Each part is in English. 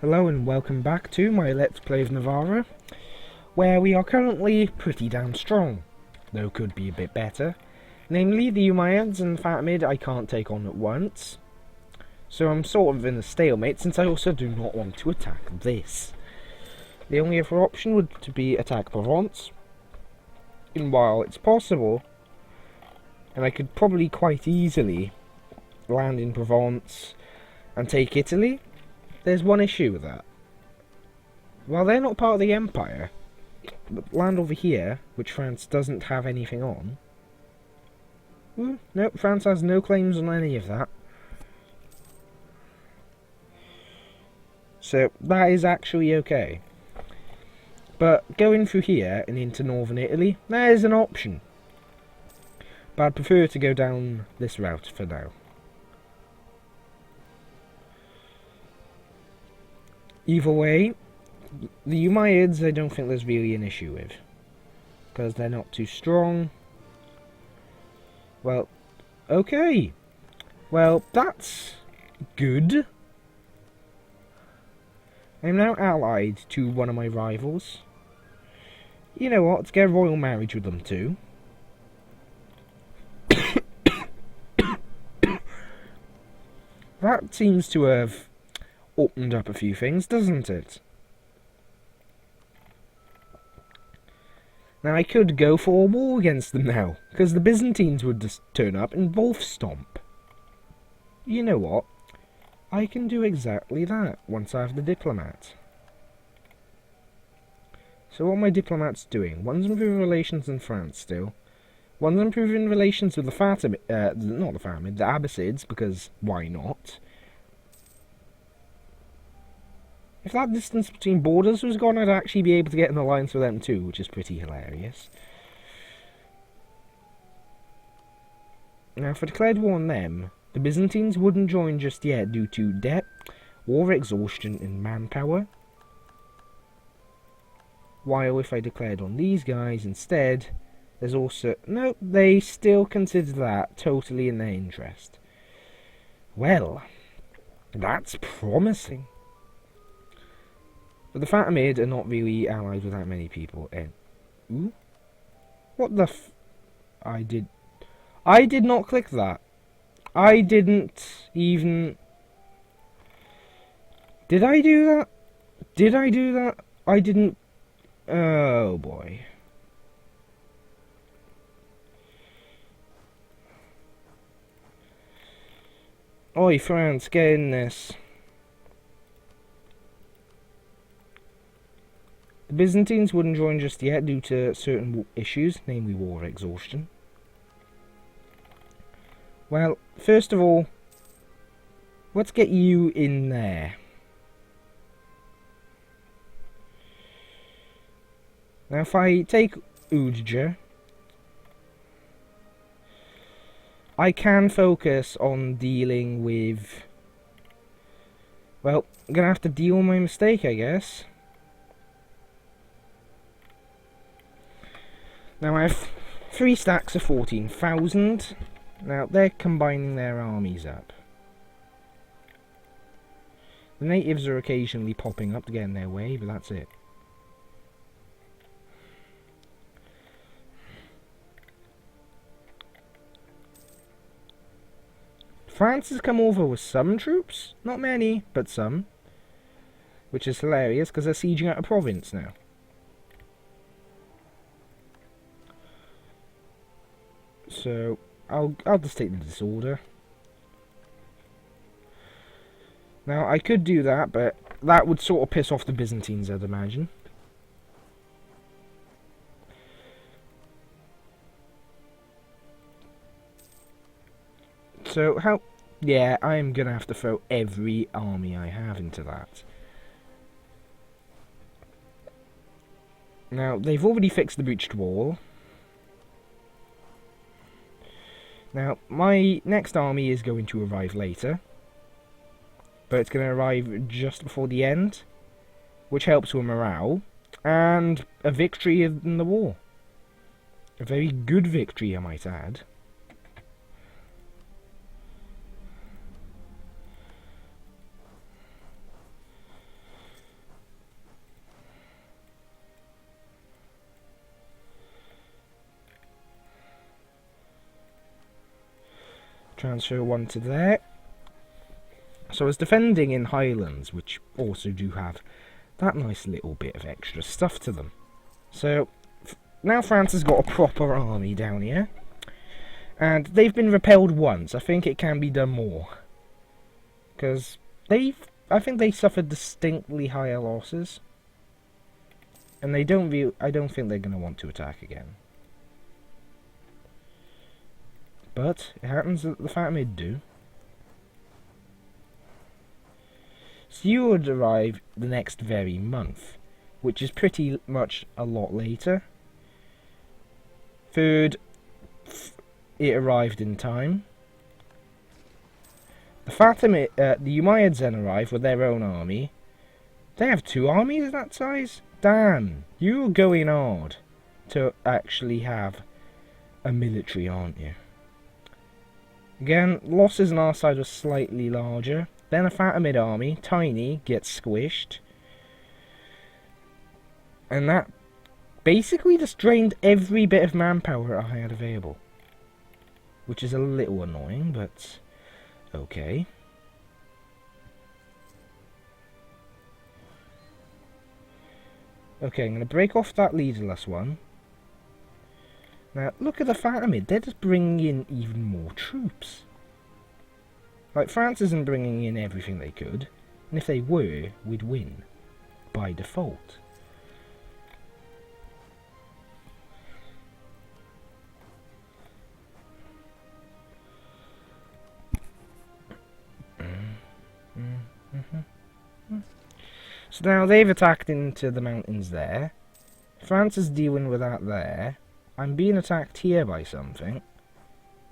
Hello and welcome back to my Let's Play of Navarra, where we are currently pretty damn strong, though could be a bit better. Namely, the Umayyads and Fatimid I can't take on at once, so I'm sort of in a stalemate since I also do not want to attack this. The only other option would to be attack Provence, and while it's possible, and I could probably quite easily land in Provence and take Italy, there's one issue with that. While they're not part of the Empire, the land over here, which France doesn't have anything on... no, France has no claims on any of that. So, that is actually okay. But going through here and into northern Italy, that is an option. But I'd prefer to go down this route for now. Either way, the Umayyads I don't think there's really an issue with, because they're not too strong. Well, okay. Well, that's good. I'm now allied to one of my rivals. You know what, let's get a royal marriage with them too. That seems to have opened up a few things, doesn't it? Now I could go for a war against them now, because the Byzantines would just turn up and wolf stomp. You know what? I can do exactly that once I have the diplomat. So what are my diplomats doing? One's improving relations in France still. One's improving relations with the Fatimid, not the Fatimid, the Abbasids, because why not? If that distance between borders was gone, I'd actually be able to get an alliance with them too, which is pretty hilarious. Now, if I declared war on them, the Byzantines wouldn't join just yet due to debt, war exhaustion, and manpower. While if I declared on these guys instead, there's also... no, they still consider that totally in their interest. Well, that's promising. But the Fatimid are not really allied with that many people. And ooh, what the I did not click that. I didn't even... Did I do that? Did I do that? I didn't... Oh boy. Oi, France, get in this. The Byzantines wouldn't join just yet due to certain issues, namely war exhaustion. Well, first of all, let's get you in there. Now if I take Udja, I can focus on dealing with... well, I'm gonna have to deal with my mistake, I guess. Now I have 3 stacks of 14,000. Now they're combining their armies up. The natives are occasionally popping up to get in their way, but that's it. France has come over with some troops. Not many, but some. Which is hilarious, because they're sieging out a province now. So, I'll just take the disorder. Now, I could do that, but that would sort of piss off the Byzantines, I'd imagine. So, how... yeah, I'm gonna have to throw every army I have into that. Now, they've already fixed the breached wall. Now, my next army is going to arrive later. But it's going to arrive just before the end, which helps with morale. And a victory in the war. A very good victory, I might add. transfer one to there. So I was defending in Highlands, which also do have that nice little bit of extra stuff to them. So now France has got a proper army down here. And they've been repelled once. I think it can be done more. Because I think they suffered distinctly higher losses. And I don't think they're going to want to attack again. But it happens that the Fatimid do. So you would arrive the next very month, which is pretty much a lot later. Third, it arrived in time. The Umayyads then arrive with their own army. They have 2 armies that size? Damn, you're going hard to actually have a military, aren't you? Again, losses on our side are slightly larger. Then a Fatimid army, tiny, gets squished. And that basically just drained every bit of manpower I had available. Which is a little annoying, but okay. Okay, I'm going to break off that leaderless one. Now, look at the Fatimid. They're just bringing in even more troops. Like, France isn't bringing in everything they could. And if they were, we'd win. By default. So now they've attacked into the mountains there. France is dealing with that there. I'm being attacked here by something.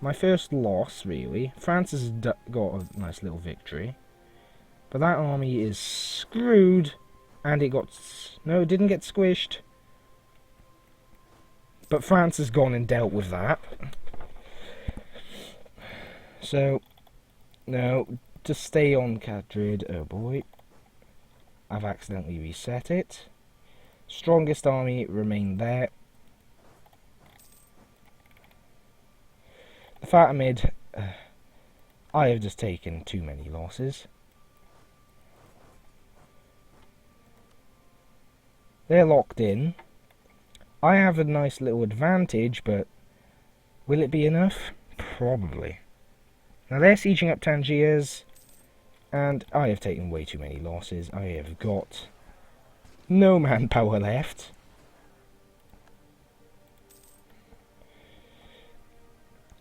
My first loss, really. France has got a nice little victory. But that army is screwed. And it got... No, it didn't get squished. But France has gone and dealt with that. So, no, to stay on Madrid. Oh boy. I've accidentally reset it. Strongest army remained there. The Fatimid, I have just taken too many losses. They're locked in. I have a nice little advantage, but will it be enough? Probably. Now they're sieging up Tangiers, and I have taken way too many losses. I have got no manpower left.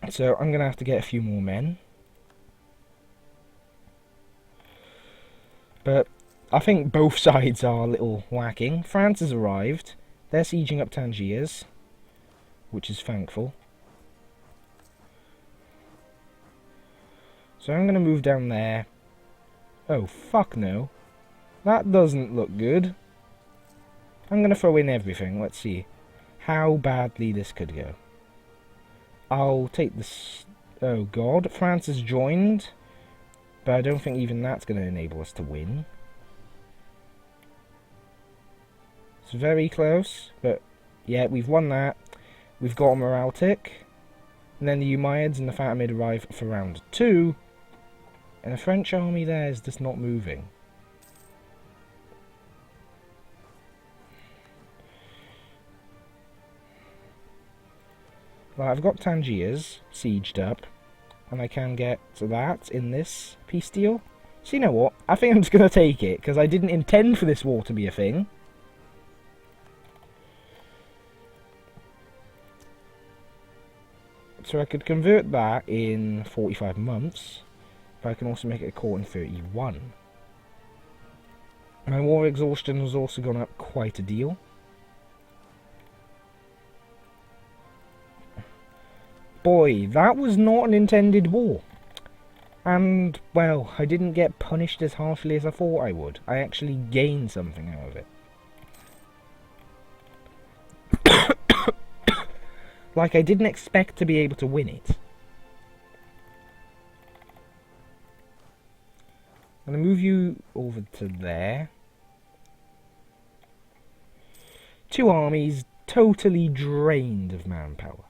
So I'm going to have to get a few more men. But I think both sides are a little lacking. France has arrived. They're sieging up Tangiers, which is thankful. So I'm going to move down there. Oh, fuck no. That doesn't look good. I'm going to throw in everything. Let's see how badly this could go. I'll take this... Oh god, France has joined. But I don't think even that's going to enable us to win. It's very close. But yeah, we've won that. We've got a morale tick. And then the Umayyads and the Fatimid arrive for round 2. And the French army there is just not moving. Well, I've got Tangiers sieged up, and I can get to that in this peace deal. So you know what? I think I'm just going to take it, because I didn't intend for this war to be a thing. So I could convert that in 45 months, but I can also make it a court in 31. My war exhaustion has also gone up quite a deal. Boy, that was not an intended war. And, well, I didn't get punished as harshly as I thought I would. I actually gained something out of it. Like, I didn't expect to be able to win it. I'm going to move you over to there. 2 armies totally drained of manpower.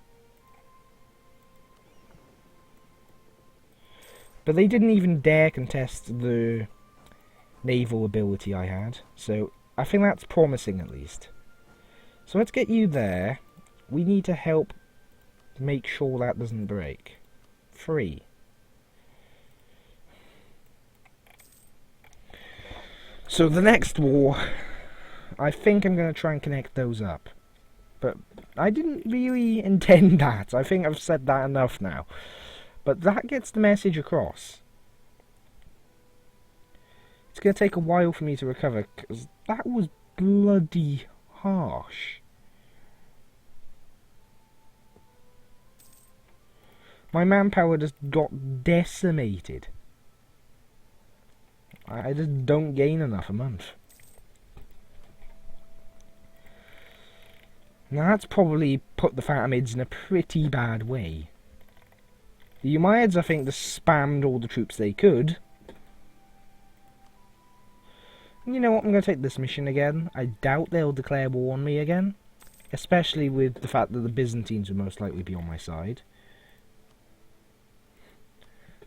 But they didn't even dare contest the naval ability I had, so I think that's promising at least. So let's get you there. We need to help make sure that doesn't break. 3. So the next war, I think I'm going to try and connect those up. But I didn't really intend that. I think I've said that enough now. But that gets the message across. It's going to take a while for me to recover, because that was bloody harsh. My manpower just got decimated. I just don't gain enough a month. Now that's probably put the Fatimids in a pretty bad way. The Umayyads, I think, just spammed all the troops they could. And you know what, I'm going to take this mission again. I doubt they'll declare war on me again. Especially with the fact that the Byzantines will most likely be on my side.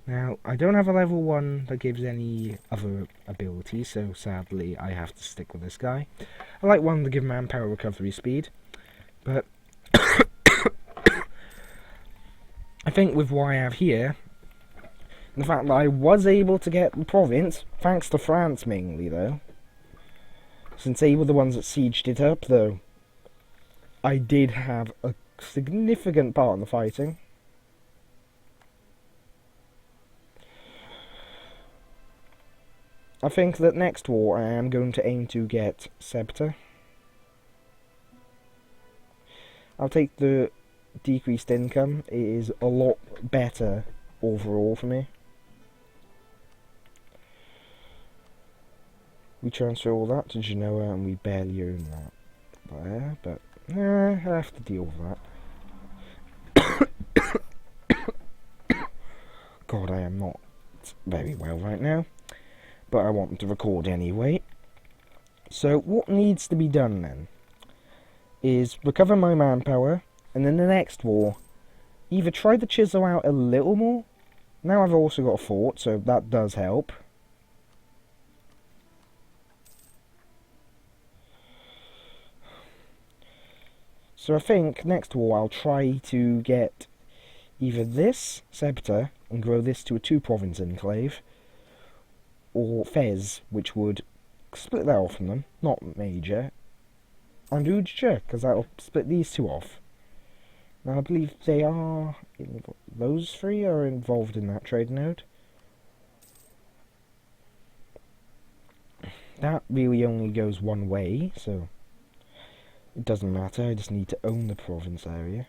Now, I don't have a level 1 that gives any other ability, so sadly I have to stick with this guy. I like one to give manpower recovery speed, but I think with what I have here, the fact that I was able to get the province, thanks to France mainly though, since they were the ones that sieged it up though, I did have a significant part in the fighting. I think that next war I am going to aim to get Scepter. I'll take the decreased income. It is a lot better overall for me. We transfer all that to Genoa and we barely own that there, but I have to deal with that. God, I am not very well right now. But I want to record anyway. So what needs to be done then is recover my manpower, and in the next war either try to chisel out a little more. Now I've also got a fort, so that does help. So I think next war I'll try to get either this scepter and grow this to a 2-province enclave, or Fez, which would split that off from them, not major, and Ujja, because that'll split these two off. Now I believe they are, those 3 are involved in that trade node. That really only goes one way, so it doesn't matter, I just need to own the province area.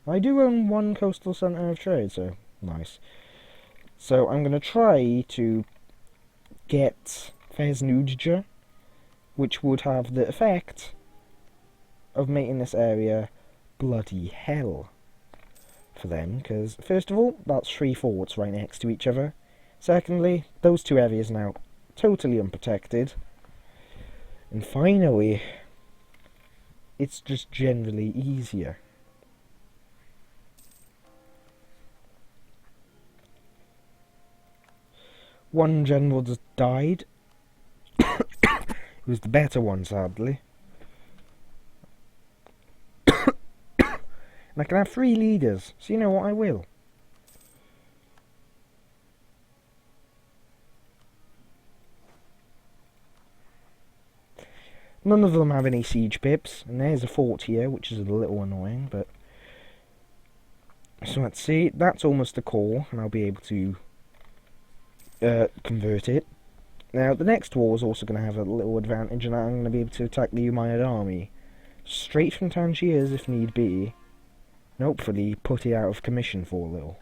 I do own 1 coastal centre of trade, so nice. So I'm going to try to get Fez Nujja, which would have the effect of making this area bloody hell for them, because first of all, that's 3 forts right next to each other. Secondly, those 2 areas now totally unprotected. And finally, it's just generally easier. One general just died. It was the better one, sadly. And I can have 3 leaders, so you know what, I will. None of them have any siege pips, and there's a fort here, which is a little annoying, but... So let's see, that's almost a core, and I'll be able to convert it. Now, the next war is also going to have a little advantage, and I'm going to be able to attack the Umayyad army straight from Tangiers if need be, and hopefully put it out of commission for a little.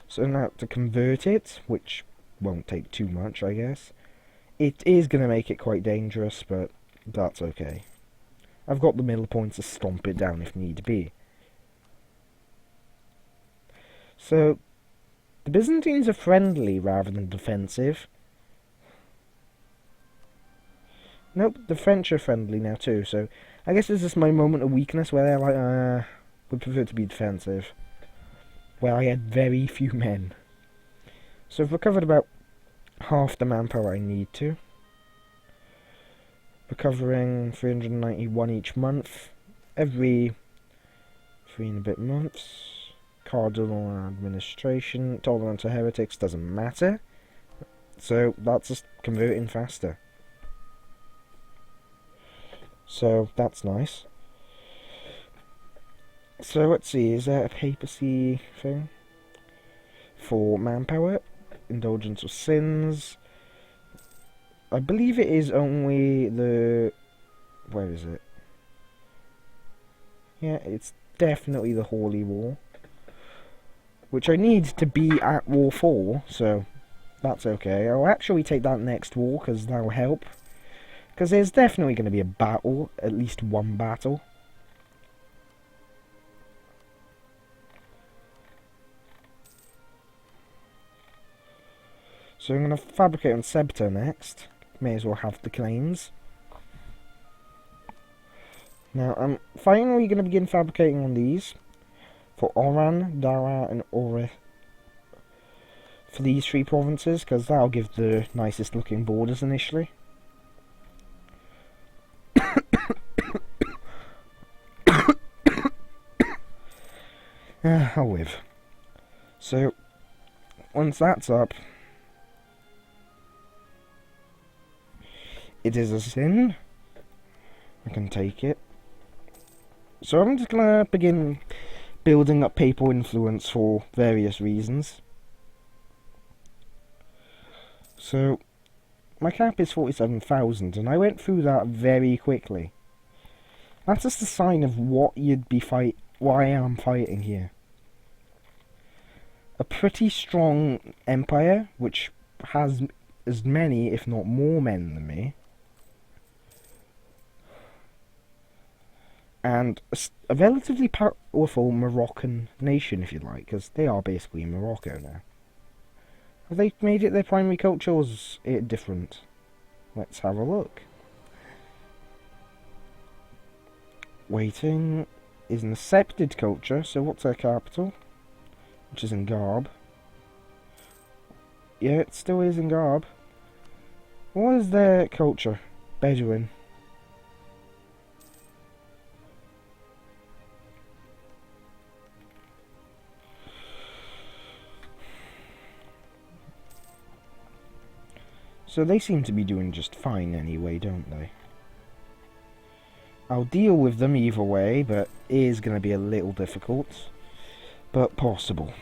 So now to convert it, which won't take too much, I guess, it is going to make it quite dangerous, but that's okay. I've got the middle points to stomp it down if need be. So, the Byzantines are friendly rather than defensive. Nope, the French are friendly now too, so I guess this is my moment of weakness where they're like, would prefer to be defensive. Where I had very few men. So I've recovered about half the manpower I need to. Recovering 391 each month. Every 3 and a bit months. Cardinal administration. Tolerance to heretics doesn't matter. So that's just converting faster. So that's nice. So let's see, is there a papacy thing? For manpower, indulgence of sins. I believe it is only the... where is it? Yeah, it's definitely the Holy War. Which I need to be at War 4, so that's okay. I'll actually take that next war, because that'll help. Because there's definitely going to be a battle, at least one battle. So I'm going to fabricate on Sebta next. May as well have the claims. Now I'm finally going to begin fabricating on these. For Oran, Dara and Ore. For these 3 provinces, because that'll give the nicest looking borders initially. I'll live. So, once that's up, it is a sin. I can take it. So I'm just gonna begin building up papal influence for various reasons. So, my cap is 47,000, and I went through that very quickly. That's just a sign of what why I'm fighting here. A pretty strong empire, which has as many, if not more men than me. And a relatively powerful Moroccan nation, if you like, because they are basically Morocco now. Have they made it their primary culture, or is it different? Let's have a look. Waiting is an accepted culture, so what's their capital? Which is in Garb. Yeah, it still is in Garb. What is their culture? Bedouin. So they seem to be doing just fine anyway, don't they? I'll deal with them either way, but it is going to be a little difficult. But possible.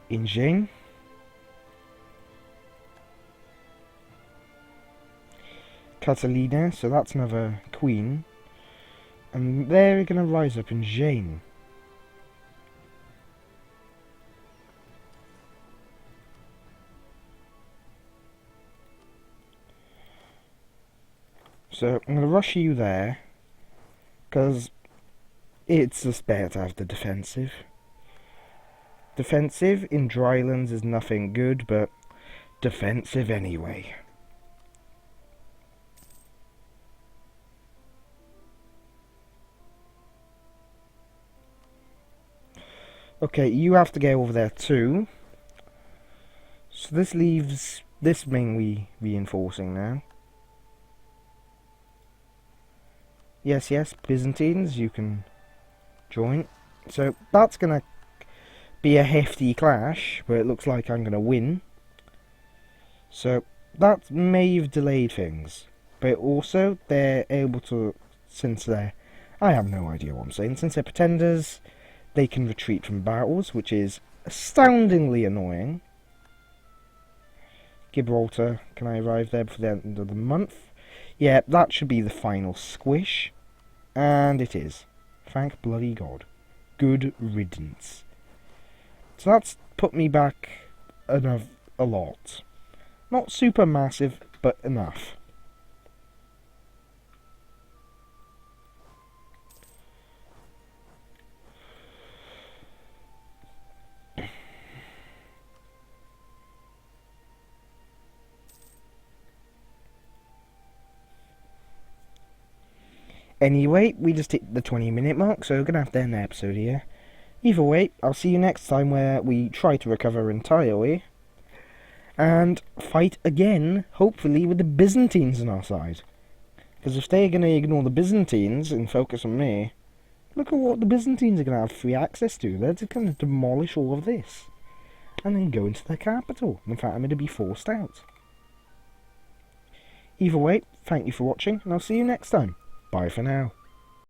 Injane. Catalina, so that's another queen. And they're going to rise up in Jane. So I'm going to rush you there, because it's just better to have the defensive. Defensive in Drylands is nothing good, but defensive anyway. Okay, you have to go over there too. So this leaves this mainly reinforcing now. Yes, Byzantines, you can join. So that's going to be a hefty clash, but it looks like I'm going to win. So that may have delayed things. But also, they're able to, since they're... I have no idea what I'm saying. Since they're pretenders, they can retreat from battles, which is astoundingly annoying. Gibraltar, can I arrive there before the end of the month? Yeah, that should be the final squish. And it is. Thank bloody God. Good riddance. So that's put me back a lot. Not super massive, but enough. Anyway, we just hit the 20-minute mark, so we're going to have to end the episode here. Either way, I'll see you next time where we try to recover entirely and fight again, hopefully with the Byzantines on our side. Because if they're going to ignore the Byzantines and focus on me, look at what the Byzantines are going to have free access to. They're just going to demolish all of this and then go into the capital. In fact, I'm going to be forced out. Either way, thank you for watching, and I'll see you next time. Bye for now.